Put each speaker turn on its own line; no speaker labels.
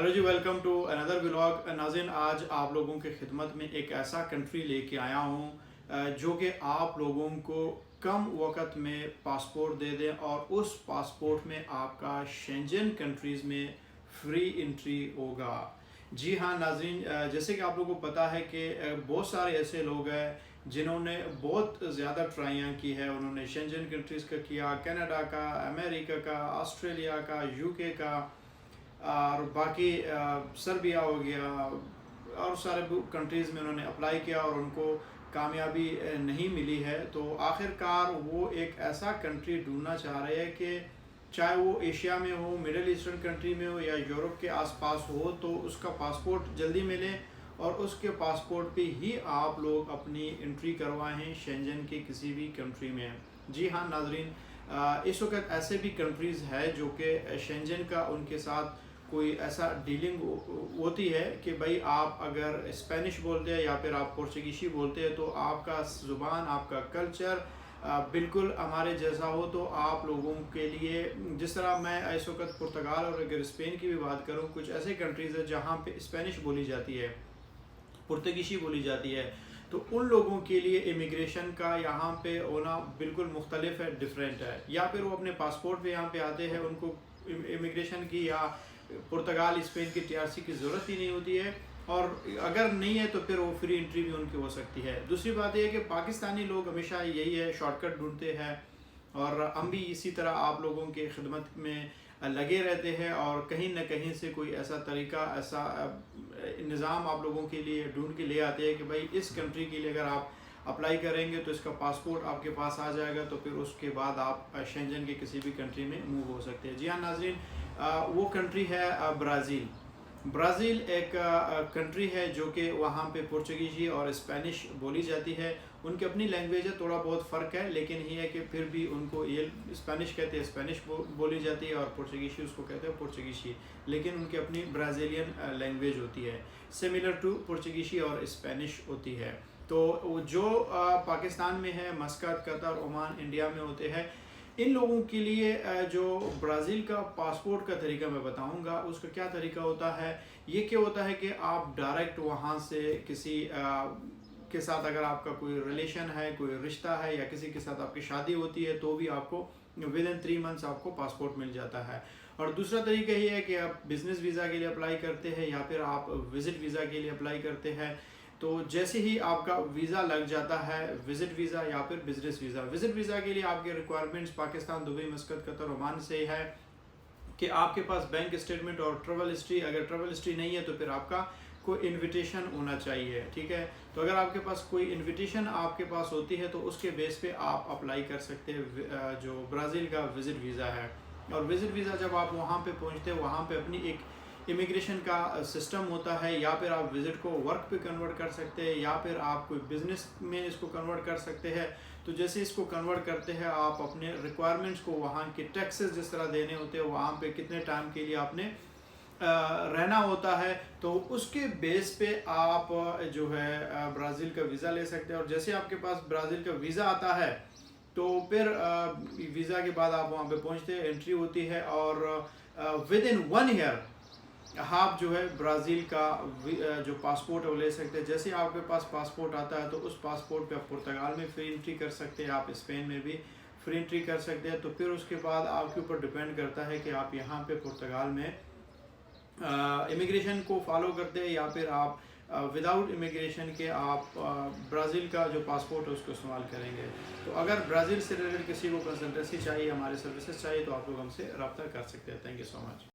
Hello जी, welcome to another vlog. नाज़रीन, आज आप लोगों की खिदमत में एक ऐसा कंट्री लेके आया हूँ जो कि आप लोगों को कम वक़्त में पासपोर्ट दे दें और उस पासपोर्ट में आपका शेंजन कंट्रीज़ में फ्री एंट्री होगा। जी हाँ नाज़रीन, जैसे कि आप लोगों को पता है कि बहुत सारे ऐसे लोग हैं जिन्होंने बहुत ज़्यादा ट्राइयाँ की है। उन्होंने शेंजन कंट्रीज़ का किया, कनाडा का, अमेरिका का, ऑस्ट्रेलिया का, यूके का और बाकी सर्बिया हो गया और सारे कंट्रीज़ में उन्होंने अप्लाई किया और उनको कामयाबी नहीं मिली है। तो आखिरकार वो एक ऐसा कंट्री ढूंढना चाह रहे हैं कि चाहे वो एशिया में हो, मिडिल ईस्टर्न कंट्री में हो या यूरोप के आसपास हो, तो उसका पासपोर्ट जल्दी मिले और उसके पासपोर्ट पे ही आप लोग अपनी एंट्री करवाएं शेंजन के किसी भी कंट्री में। जी हाँ नाजरीन, इस वक्त ऐसे भी कंट्रीज़ है जो कि शेंजन का उनके साथ कोई ऐसा डीलिंग होती है कि भाई आप अगर स्पेनिश बोलते हैं या फिर आप पुर्तगीशी बोलते हैं तो आपका ज़ुबान, आपका कल्चर बिल्कुल हमारे जैसा हो। तो आप लोगों के लिए, जिस तरह मैं इस वक्त पुर्तगाल और अगर स्पेन की भी बात करूं, कुछ ऐसे कंट्रीज़ है जहां पे स्पेनिश बोली जाती है, पुर्तगीशी बोली जाती है, तो उन लोगों के लिए इमिग्रेशन का यहाँ पे होना बिल्कुल मुख्तलिफ है, डिफरेंट है। या फिर वो अपने पासपोर्ट पे यहाँ पे आते हैं, उनको इमिग्रेशन की या पुर्तगाल स्पेन की टीआरसी की ज़रूरत ही नहीं होती है, और अगर नहीं है तो फिर वो फ्री एंट्री भी उनकी हो सकती है। दूसरी बात यह है कि पाकिस्तानी लोग हमेशा यही है, शॉर्टकट ढूंढते हैं और हम भी इसी तरह आप लोगों की खिदमत में लगे रहते हैं और कहीं ना कहीं से कोई ऐसा तरीका, ऐसा निज़ाम आप लोगों के लिए ढूंढ के ले आते हैं कि भाई इस कंट्री के लिए अगर आप अप्लाई करेंगे तो इसका पासपोर्ट आपके पास आ जाएगा, तो फिर उसके बाद आप शेंजन के किसी भी कंट्री में मूव हो सकते हैं। जी हाँ नाजरीन, वो कंट्री है ब्राज़ील। ब्राज़ील एक कंट्री है जो कि वहाँ पे पुर्तगीजी और स्पेनिश बोली जाती है। उनकी अपनी लैंग्वेज है, थोड़ा बहुत फ़र्क है, लेकिन ये है कि फिर भी उनको ये स्पेनिश कहते हैं, स्पेनिश बोली जाती है, और पुर्तगीशी उसको कहते हैं पुर्तगीशी, लेकिन उनकी अपनी ब्राज़ीलियन लैंग्वेज होती है, सिमिलर टू पुर्तगीशी और स्पेनिश होती है। तो जो पाकिस्तान में है, मस्कत, कतर, ओमान, इंडिया में होते हैं, इन लोगों के लिए जो ब्राज़ील का पासपोर्ट का तरीका मैं बताऊंगा, उसका क्या तरीका होता है। ये क्या होता है कि आप डायरेक्ट वहाँ से किसी के साथ अगर आपका कोई रिलेशन है, कोई रिश्ता है या किसी के साथ आपकी शादी होती है, तो भी आपको विद इन 3 मंथ्स आपको पासपोर्ट मिल जाता है। और दूसरा तरीका ये है कि आप बिज़नेस वीज़ा के लिए अप्लाई करते हैं या फिर आप विज़िट वीज़ा के लिए अप्लाई करते हैं। तो जैसे ही आपका वीज़ा लग जाता है, विज़िट वीज़ा या फिर बिजनेस वीज़ा, विज़िट वीज़ा के लिए आपके requirements Pakistan, Dubai, मस्कत, Qatar, Oman से है कि आपके पास बैंक स्टेटमेंट और ट्रैवल हिस्ट्री, अगर ट्रैवल हिस्ट्री नहीं है तो फिर आपका कोई इनविटेशन होना चाहिए, ठीक है। तो अगर आपके पास कोई इनविटेशन आपके पास होती है तो उसके बेस पे आप अप्लाई कर सकते हैं जो ब्राज़ील का विज़िट वीज़ा है। और विज़िट वीज़ा जब आप वहाँ पे पहुँचते हैं, वहाँ पे अपनी एक इमिग्रेशन का सिस्टम होता है, या फिर आप विज़िट को वर्क पे कन्वर्ट कर सकते हैं या फिर आप कोई बिज़नेस में इसको कन्वर्ट कर सकते हैं। तो जैसे इसको कन्वर्ट करते हैं, आप अपने रिक्वायरमेंट्स को, वहाँ के टैक्सेस जिस तरह देने होते हैं, वहाँ पे कितने टाइम के लिए आपने रहना होता है, तो उसके बेस पे आप जो है ब्राज़ील का वीज़ा ले सकते हैं। और जैसे आपके पास ब्राज़ील का वीज़ा आता है तो फिर वीज़ा के बाद आप वहाँ पे पहुँचते हैं, एंट्री होती है और विद इन 1 ईयर आप जो है ब्राज़ील का जो पासपोर्ट है वो ले सकते हैं। जैसे आपके पास पासपोर्ट आता है तो उस पासपोर्ट पे आप पुर्तगाल में फ्री एंट्री कर सकते हैं, आप स्पेन में भी फ्री एंट्री कर सकते हैं। तो फिर उसके बाद आपके ऊपर डिपेंड करता है कि आप यहाँ पे पुर्तगाल में इमिग्रेशन को फॉलो करते हैं या फिर आप विदाउट इमिग्रेशन के आप ब्राज़ील का जो पासपोर्ट है उसको इस्तेमाल करेंगे। तो अगर ब्राज़ील से रिलेटेड किसी को कंसल्टेंसी चाहिए, हमारे सर्विसेज चाहिए, तो आप लोग हमसे रब्ता कर सकते हैं। Thank you so much.